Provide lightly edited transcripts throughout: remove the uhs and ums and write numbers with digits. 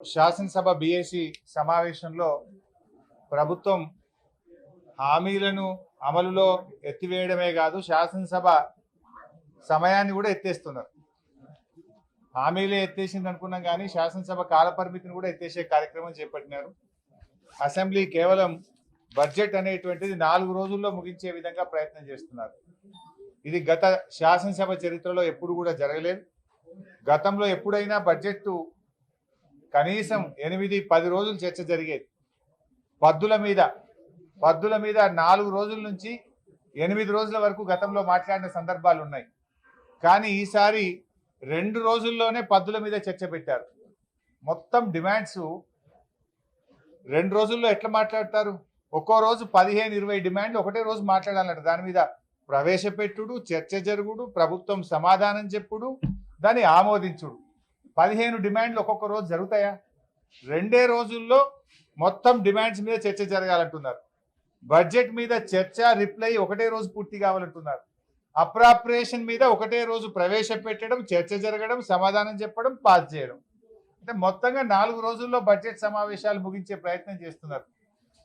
శాసనసభ బీఏసీ సమావేశంలో ప్రభుత్వం హామీలను అమలులో ఎత్తివేయడమే కాదు, శాసనసభ సమయాన్ని కూడా ఎత్తేస్తున్నారు. హామీలే ఎత్తేసింది అనుకున్నాం కానీ శాసనసభ కాలపరిమితిని కూడా ఎత్తేసే కార్యక్రమం చేపట్టినారు. అసెంబ్లీ కేవలం బడ్జెట్ అనేటువంటిది 4 రోజుల్లో ముగించే విధంగా ప్రయత్నం చేస్తున్నారు. ఇది గత శాసనసభ చరిత్రలో ఎప్పుడు కూడా జరగలేదు. గతంలో ఎప్పుడైనా బడ్జెట్ కనీసం 8-10 రోజులు చర్చ జరిగేది. పద్దుల మీద 4 రోజుల నుంచి 8 రోజుల వరకు గతంలో మాట్లాడిన సందర్భాలు ఉన్నాయి. కానీ ఈసారి 2 రోజుల్లోనే పద్దుల మీద చర్చ పెట్టారు. మొత్తం డిమాండ్స్ 2 రోజుల్లో ఎట్లా మాట్లాడతారు? ఒక్కో రోజు 15-20 డిమాండ్లు ఒకటే రోజు మాట్లాడాలంట. దాని మీద ప్రవేశపెట్టుడు, చర్చ జరుగుడు, ప్రభుత్వం సమాధానం చెప్పుడు, దాన్ని ఆమోదించుడు. 15 డిమాండ్లు ఒక్కొక్క రోజు జరుగుతాయా? 2 రోజుల్లో మొత్తం డిమాండ్స్ మీద చర్చ జరగాలంటున్నారు. బడ్జెట్ మీద చర్చ, రిప్లై ఒకటే రోజు పూర్తి కావాలంటున్నారు. అప్రాప్రియేషన్ మీద ఒకటే రోజు ప్రవేశపెట్టడం, చర్చ జరగడం, సమాధానం చెప్పడం, పాస్ చేయడం. అంటే మొత్తంగా 4 రోజుల్లో బడ్జెట్ సమావేశాలు ముగించే ప్రయత్నం చేస్తున్నారు.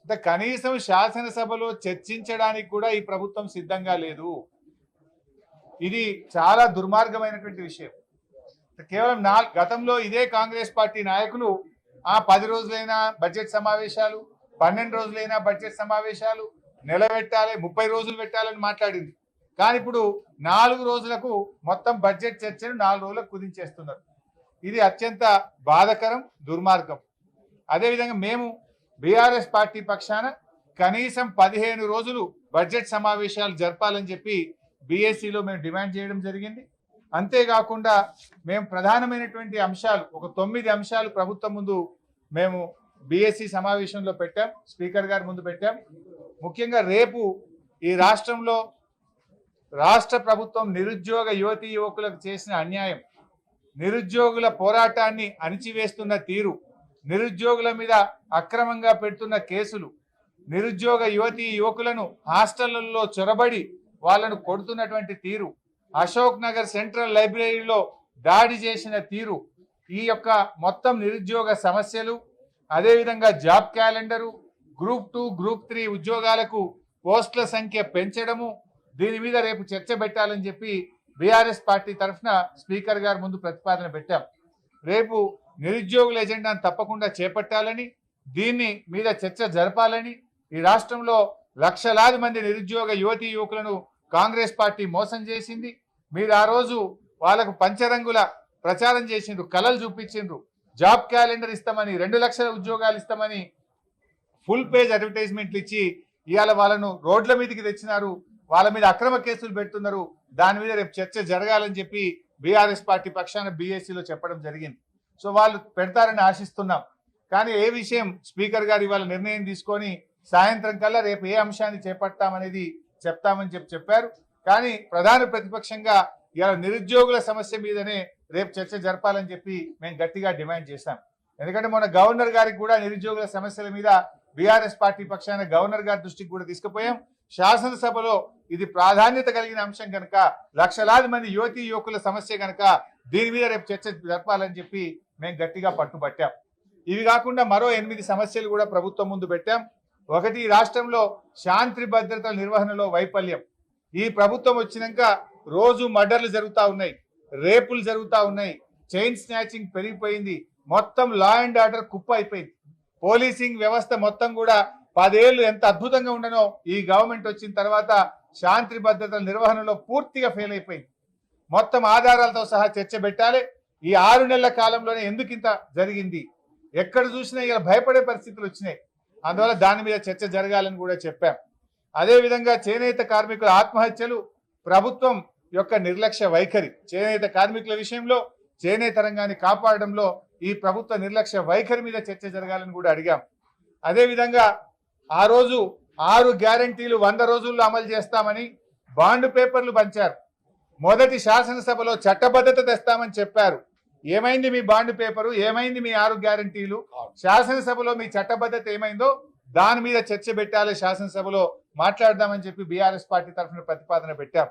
అంటే కనీసం శాసనసభలో చర్చించడానికి కూడా ఈ ప్రభుత్వం సిద్ధంగా లేదు. ఇది చాలా దుర్మార్గమైనటువంటి విషయం. కేవలం గతంలో ఇదే కాంగ్రెస్ పార్టీ నాయకులు 10 రోజులైనా బడ్జెట్ సమావేశాలు, 12 రోజులైనా బడ్జెట్ సమావేశాలు, నెల పెట్టాలి, 30 రోజులు పెట్టాలని మాట్లాడింది. కానీ ఇప్పుడు 4 రోజులకు మొత్తం బడ్జెట్ చర్చను 4 రోజులకు కుదించేస్తున్నారు. ఇది అత్యంత బాధాకరం, దుర్మార్గం. అదేవిధంగా మేము బీఆర్ఎస్ పార్టీ పక్షాన కనీసం 15 రోజులు బడ్జెట్ సమావేశాలు జరపాలని చెప్పి బీఏసీలో మేము డిమాండ్ చేయడం జరిగింది. అంతేకాకుండా మేము ప్రధానమైనటువంటి అంశాలు ఒక 9 అంశాలు ప్రభుత్వం ముందు మేము బీఏసీ సమావేశంలో పెట్టాం, స్పీకర్ గారి ముందు పెట్టాం. ముఖ్యంగా రేపు ఈ రాష్ట్రంలో రాష్ట్ర ప్రభుత్వం నిరుద్యోగ యువతీ యువకులకు చేసిన అన్యాయం, నిరుద్యోగుల పోరాటాన్ని అణిచివేస్తున్న తీరు, నిరుద్యోగుల మీద అక్రమంగా పెడుతున్న కేసులు, నిరుద్యోగ యువతీ యువకులను హాస్టళ్లలో చొరబడి వాళ్ళను కొడుతున్నటువంటి తీరు, అశోక్ నగర్ సెంట్రల్ లైబ్రరీలో దాడి చేసిన తీరు, ఈ యొక్క మొత్తం నిరుద్యోగ సమస్యలు, అదేవిధంగా జాబ్ క్యాలెండరు, గ్రూప్ 2, గ్రూప్ 3 ఉద్యోగాలకు పోస్టుల సంఖ్య పెంచడము, దీని మీద రేపు చర్చ పెట్టాలని చెప్పి బీఆర్ఎస్ పార్టీ తరఫున స్పీకర్ గారి ముందు ప్రతిపాదన పెట్టాం. రేపు నిరుద్యోగుల ఎజెండాను తప్పకుండా చేపట్టాలని, దీన్ని మీద చర్చ జరపాలని, ఈ రాష్ట్రంలో లక్షలాది మంది నిరుద్యోగ యువతీ యువకులను కాంగ్రెస్ పార్టీ మోసం చేసింది. మీరు ఆ రోజు వాళ్ళకు పంచరంగుల ప్రచారం చేసిండ్రు, కలలు చూపించిండ్రు, జాబ్ క్యాలెండర్ ఇస్తామని, 2 లక్షల ఉద్యోగాలు ఇస్తామని ఫుల్ పేజ్ అడ్వర్టైజ్మెంట్లు ఇచ్చి ఇవాళ వాళ్ళను రోడ్ల మీదకి తెచ్చినారు. వాళ్ళ మీద అక్రమ కేసులు పెడుతున్నారు. దాని మీద రేపు చర్చ జరగాలని చెప్పి బీఆర్ఎస్ పార్టీ పక్షాన బీఏసీలో చెప్పడం జరిగింది. సో వాళ్ళు పెడతారని ఆశిస్తున్నాం. కానీ ఏ విషయం స్పీకర్ గారు ఇవాళ నిర్ణయం తీసుకొని సాయంత్రం కల్లా రేపు ఏ అంశాన్ని చేపడతామనేది చెప్తామని చెప్పారు. కానీ ప్రధాన ప్రతిపక్షంగా ఇవాళ నిరుద్యోగుల సమస్య మీదనే రేపు చర్చ జరపాలని చెప్పి మేము గట్టిగా డిమాండ్ చేశాం. ఎందుకంటే మొన్న గవర్నర్ గారికి కూడా నిరుద్యోగుల సమస్యల మీద బీఆర్ఎస్ పార్టీ పక్షాన గవర్నర్ గారి దృష్టికి కూడా తీసుకుపోయాం. శాసనసభలో ఇది ప్రాధాన్యత కలిగిన అంశం కనుక, లక్షలాది మంది యువతీ యువకుల సమస్య కనుక దీని మీద రేపు చర్చ జరపాలని చెప్పి మేము గట్టిగా పట్టుబట్టాం. ఇవి కాకుండా మరో 8 సమస్యలు కూడా ప్రభుత్వం ముందు పెట్టాం. ఒకటి, రాష్ట్రంలో శాంతి భద్రతల నిర్వహణలో వైఫల్యం. ఈ ప్రభుత్వం వచ్చినాక రోజు మర్డర్లు జరుగుతూ ఉన్నాయి, రేపులు జరుగుతూ ఉన్నాయి, చైన్ స్నాచింగ్ పెరిగిపోయింది, మొత్తం లా అండ్ ఆర్డర్ కుప్ప అయిపోయింది. పోలీసింగ్ వ్యవస్థ మొత్తం కూడా 10 ఏళ్ళు ఎంత అద్భుతంగా ఉండనో ఈ గవర్నమెంట్ వచ్చిన తర్వాత శాంతి భద్రతల నిర్వహణలో పూర్తిగా ఫెయిల్ అయిపోయింది. మొత్తం ఆధారాలతో సహా చర్చ పెట్టాలి. ఈ 6 నెలల కాలంలోనే ఎందుకు ఇంత జరిగింది, ఎక్కడ చూసినా ఇలా భయపడే పరిస్థితులు వచ్చినాయి. అందువల్ల దాని మీద చర్చ జరగాలని కూడా చెప్పాం. అదేవిధంగా చేనేత కార్మికుల ఆత్మహత్యలు, ప్రభుత్వం యొక్క నిర్లక్ష్య వైఖరి, చేనేత కార్మికుల విషయంలో చేనేత రంగాన్ని కాపాడడంలో ఈ ప్రభుత్వ నిర్లక్ష్య వైఖరి మీద చర్చ జరగాలని కూడా అడిగాం. అదేవిధంగా ఆ రోజు 6 గ్యారంటీలు 100 రోజుల్లో అమలు చేస్తామని బాండ్ పేపర్లు పంచారు. మొదటి శాసనసభలో చట్టబద్ధత తెస్తామని చెప్పారు. ఏమైంది మీ బాండ్ పేపరు, ఏమైంది మీ 6 గ్యారంటీలు? శాసనసభలో మీ చట్టబద్ధత ఏమైందో దాని మీద చర్చ పెట్టాలి, శాసనసభలో మాట్లాడదామని చెప్పి బీఆర్ఎస్ పార్టీ తరఫున ప్రతిపాదన పెట్టాం.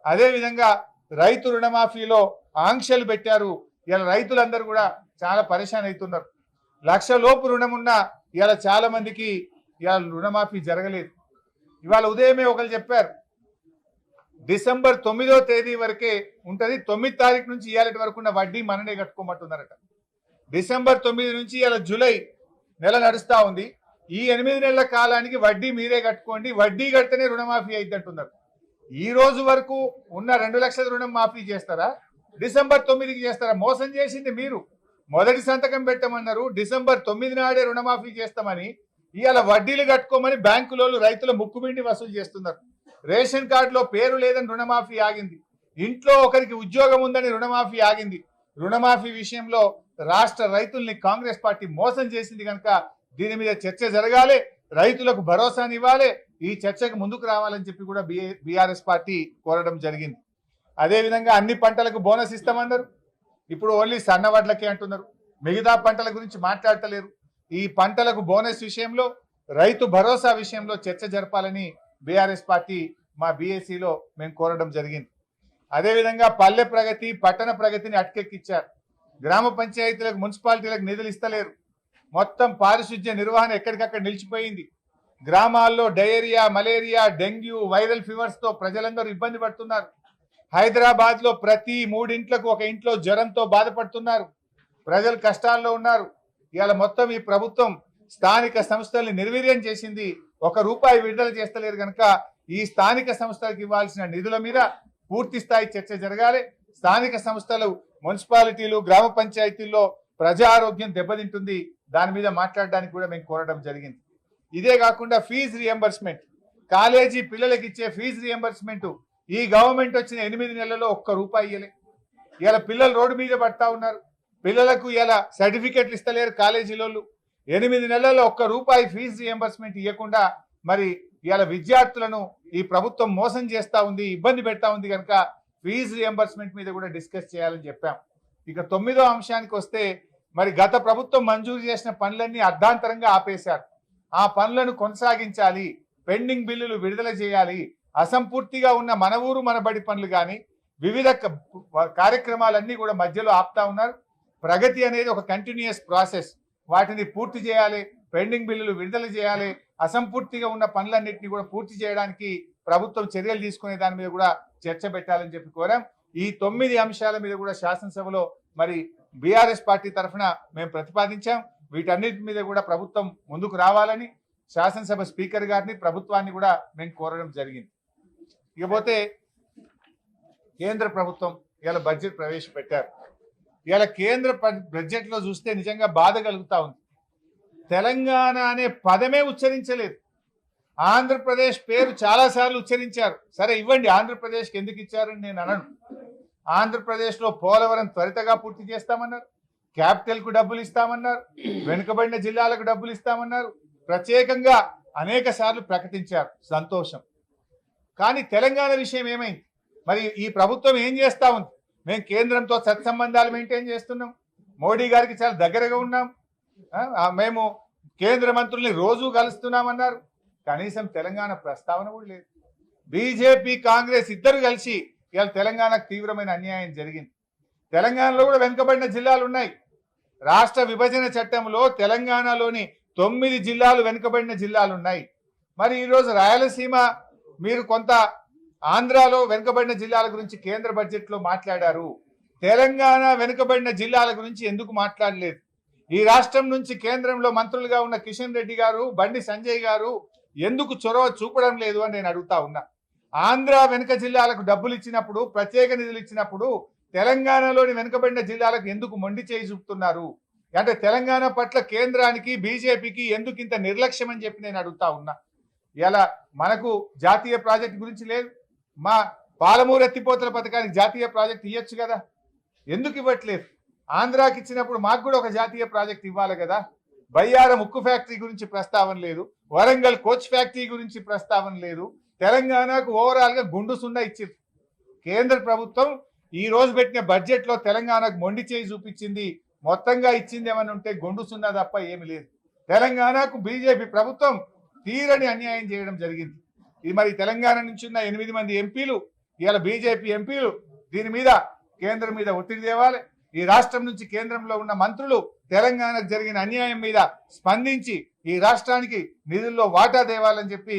అదేవిధంగా రైతు రుణమాఫీలో ఆంక్షలు పెట్టారు. ఇలా రైతులందరూ కూడా చాలా పరేషాన్ అవుతున్నారు. లక్ష లోపు రుణం ఉన్న ఇవాళ చాలా మందికి ఇవాళ రుణమాఫీ జరగలేదు. ఇవాళ ఉదయమే ఒకరు చెప్పారు డిసెంబర్ 9వ తేదీ వరకే ఉంటది, 9 తారీఖు నుంచి ఇవాళ వరకు ఉన్న వడ్డీ మననే కట్టుకోమంటున్నారట. డిసెంబర్ 9 నుంచి ఇవాళ జూలై నెల నడుస్తా ఉంది. ఈ 8 నెలల కాలానికి వడ్డీ మీరే కట్టుకోండి, వడ్డీ కడితేనే రుణమాఫీ అయింది అంటున్నారు. ఈ రోజు వరకు ఉన్న 2 లక్షల రుణం మాఫీ చేస్తారా, డిసెంబర్ 9కి చేస్తారా? మోసం చేసింది మీరు. మొదటి సంతకం పెట్టమన్నారు, డిసెంబర్ 9 నాడే రుణమాఫీ చేస్తామని ఇవాళ వడ్డీలు కట్టుకోమని బ్యాంకులలో రైతుల ముక్కుబిండి వసూలు చేస్తున్నారు. రేషన్ కార్డులో పేరు లేదని రుణమాఫీ ఆగింది, ఇంట్లో ఒకరికి ఉద్యోగం ఉందని రుణమాఫీ ఆగింది. రుణమాఫీ విషయంలో రాష్ట్ర రైతుల్ని కాంగ్రెస్ పార్టీ మోసం చేసింది కనుక దీని మీద చర్చ జరగాలి, రైతులకు భరోసానివ్వాలి, ఈ చర్చకు ముందుకు రావాలని చెప్పి కూడా బీఆర్ఎస్ పార్టీ కోరడం జరిగింది. అదేవిధంగా అన్ని పంటలకు బోనస్ ఇస్తామన్నారు, ఇప్పుడు ఓన్లీ సన్నవడ్లకే అంటున్నారు, మిగతా పంటల గురించి మాట్లాడతలేరు. ఈ పంటలకు బోనస్ విషయంలో, రైతు భరోసా విషయంలో చర్చ జరపాలని బీఆర్ఎస్ పార్టీ మా బీఏసీలో మేము కోరడం జరిగింది. అదేవిధంగా పల్లె ప్రగతి, పట్టణ ప్రగతిని అటకెక్కిచ్చారు. గ్రామ పంచాయతీలకు, మున్సిపాలిటీలకు నిధులు ఇస్తలేరు. మొత్తం పారిశుధ్య నిర్వహణ ఎక్కడికక్కడ నిలిచిపోయింది. గ్రామాల్లో diarrhoea, malaria, dengue, viral fevers తో ప్రజలందరూ ఇబ్బంది పడుతున్నారు. హైదరాబాద్ లో ప్రతి 3 ఇంట్లకు ఒక ఇంట్లో జ్వరంతో బాధపడుతున్నారు. ప్రజలు కష్టాల్లో ఉన్నారు. ఇవాళ మొత్తం ఈ ప్రభుత్వం స్థానిక సంస్థల్ని నిర్వీర్యం చేసింది, ₹1 విడుదల చేస్తలేరు కనుక ఈ స్థానిక సంస్థలకు ఇవ్వాల్సిన నిధుల మీద పూర్తి స్థాయి చర్చ జరగాలి. స్థానిక సంస్థలు, మున్సిపాలిటీలు, గ్రామ పంచాయతీల్లో ప్రజా ఆరోగ్యం దెబ్బతింటుంది, దాని మీద మాట్లాడడానికి కూడా మేము కోరడం జరిగింది. ఇదే కాకుండా ఫీజు రియంబర్స్మెంట్, కాలేజీ పిల్లలకి ఇచ్చే ఫీజు రియంబర్స్మెంట్ ఈ గవర్నమెంట్ వచ్చిన 8 నెలల్లో ₹1 ఇయ్యలే. ఇలా పిల్లలు రోడ్డు మీద పడతా ఉన్నారు. పిల్లలకు ఇలా సర్టిఫికెట్లు ఇస్తలేరు కాలేజీలోళ్ళు. 8 నెలల్లో ₹1 ఫీజు రియంబర్స్మెంట్ ఇవ్వకుండా మరి ఇవాళ విద్యార్థులను ఈ ప్రభుత్వం మోసం చేస్తా ఉంది, ఇబ్బంది పెడతా ఉంది కనుక ఫీజు రియంబర్స్మెంట్ మీద కూడా డిస్కస్ చేయాలని చెప్పాం. ఇక 9వ అంశానికి వస్తే, మరి గత ప్రభుత్వం మంజూరు చేసిన పనులన్నీ అర్ధాంతరంగా ఆపేశారు. ఆ పనులను కొనసాగించాలి, పెండింగ్ బిల్లులు విడుదల చేయాలి, అసంపూర్తిగా ఉన్న మన ఊరు మన బడి పనులు కానీ వివిధ కార్యక్రమాలన్నీ కూడా మధ్యలో ఆపుతా ఉన్నారు. ప్రగతి అనేది ఒక కంటిన్యూస్ ప్రాసెస్, వాటిని పూర్తి చేయాలి, పెండింగ్ బిల్లులు విడుదల చేయాలి, అసంపూర్తిగా ఉన్న పనులన్నింటినీ కూడా పూర్తి చేయడానికి ప్రభుత్వం చర్యలు తీసుకునే దాని మీద కూడా చర్చ పెట్టాలని చెప్పి కోరాం. ఈ 9 అంశాల మీద కూడా శాసనసభలో మరి బీఆర్ఎస్ పార్టీ తరఫున మేము ప్రతిపాదించాం. వీటన్నిటి మీద కూడా ప్రభుత్వం ముందుకు రావాలని శాసనసభ స్పీకర్ గారిని, ప్రభుత్వాన్ని కూడా మేము కోరడం జరిగింది. ఇకపోతే కేంద్ర ప్రభుత్వం ఇవాళ బడ్జెట్ ప్రవేశపెట్టారు. ఇవాళ కేంద్ర బడ్జెట్ లో చూస్తే నిజంగా బాధ కలుగుతా ఉంది. తెలంగాణ అనే పదమే ఉచ్చరించలేదు. ఆంధ్రప్రదేశ్ పేరు చాలాసార్లు ఉచ్చరించారు. సరే ఇవ్వండి, ఆంధ్రప్రదేశ్కి ఎందుకు ఇచ్చారని నేను అనను. ఆంధ్రప్రదేశ్లో పోలవరం త్వరితగా పూర్తి చేస్తామన్నారు, క్యాపిటల్కు డబ్బులు ఇస్తామన్నారు, వెనుకబడిన జిల్లాలకు డబ్బులు ఇస్తామన్నారు, ప్రత్యేకంగా అనేక సార్లు ప్రకటించారు, సంతోషం. కానీ తెలంగాణ విషయం ఏమైంది? మరి ఈ ప్రభుత్వం ఏం చేస్తా ఉంది? మేము కేంద్రంతో సత్సంబంధాలు మెయింటైన్ చేస్తున్నాం, మోడీ గారికి చాలా దగ్గరగా ఉన్నాం, మేము కేంద్ర మంత్రుల్ని రోజు కలుస్తున్నామన్నారు. కనీసం తెలంగాణ ప్రస్తావన కూడా లేదు. బీజేపీ, కాంగ్రెస్ ఇద్దరు కలిసి ఇవాళ తెలంగాణకు తీవ్రమైన అన్యాయం జరిగింది. తెలంగాణలో కూడా వెనుకబడిన జిల్లాలు ఉన్నాయి. రాష్ట్ర విభజన చట్టంలో తెలంగాణలోని 9 జిల్లాలు వెనుకబడిన జిల్లాలు ఉన్నాయి. మరి ఈరోజు రాయలసీమ, మీరు కొంత ఆంధ్రాలో వెనుకబడిన జిల్లాల గురించి కేంద్ర బడ్జెట్లో మాట్లాడారు. తెలంగాణ వెనుకబడిన జిల్లాల గురించి ఎందుకు మాట్లాడలేదు? ఈ రాష్ట్రం నుంచి కేంద్రంలో మంత్రులుగా ఉన్న కిషన్ రెడ్డి గారు, బండి సంజయ్ గారు ఎందుకు చొరవ చూపడం లేదు అని నేను అడుగుతా ఉన్నా. ఆంధ్ర వెనుక జిల్లాలకు డబ్బులు ఇచ్చినప్పుడు, ప్రత్యేక నిధులు ఇచ్చినప్పుడు తెలంగాణలోని వెనుకబడిన జిల్లాలకు ఎందుకు మొండి చేయి చూపుతున్నారు? అంటే తెలంగాణ పట్ల కేంద్రానికి, బీజేపీకి ఎందుకు ఇంత నిర్లక్ష్యం అని చెప్పి నేను అడుగుతా ఉన్నా. ఇలా మనకు జాతీయ ప్రాజెక్ట్ గురించి లేదు. మా పాలమూరు ఎత్తిపోతల పథకానికి జాతీయ ప్రాజెక్ట్ ఇవ్వచ్చు కదా, ఎందుకు ఇవ్వట్లేదు? ఆంధ్రాకి ఇచ్చినప్పుడు మాకు కూడా ఒక జాతీయ ప్రాజెక్ట్ ఇవ్వాలి కదా. బయ్యారం ఉక్కు ఫ్యాక్టరీ గురించి ప్రస్తావన లేదు, వరంగల్ కోచ్ ఫ్యాక్టరీ గురించి ప్రస్తావన లేదు. తెలంగాణకు ఓవరాల్ గా గుండు సున్నా ఇచ్చింది. కేంద్ర ప్రభుత్వం ఈ రోజు పెట్టిన బడ్జెట్ లో తెలంగాణకు మొండి చేయి చూపించింది. మొత్తంగా ఇచ్చింది ఏమని ఉంటే గుండు సున్నా తప్ప ఏమి లేదు. తెలంగాణకు బీజేపీ ప్రభుత్వం తీరని అన్యాయం చేయడం జరిగింది. ఇది మరి తెలంగాణ నుంచి ఉన్న 8 మంది ఎంపీలు, ఇవాళ బీజేపీ ఎంపీలు దీని మీద కేంద్రం మీద ఒత్తిడి తేవాలి. ఈ రాష్ట్రం నుంచి కేంద్రంలో ఉన్న మంత్రులు తెలంగాణకు జరిగిన అన్యాయం మీద స్పందించి ఈ రాష్ట్రానికి నిధుల్లో వాటా దేవాలని చెప్పి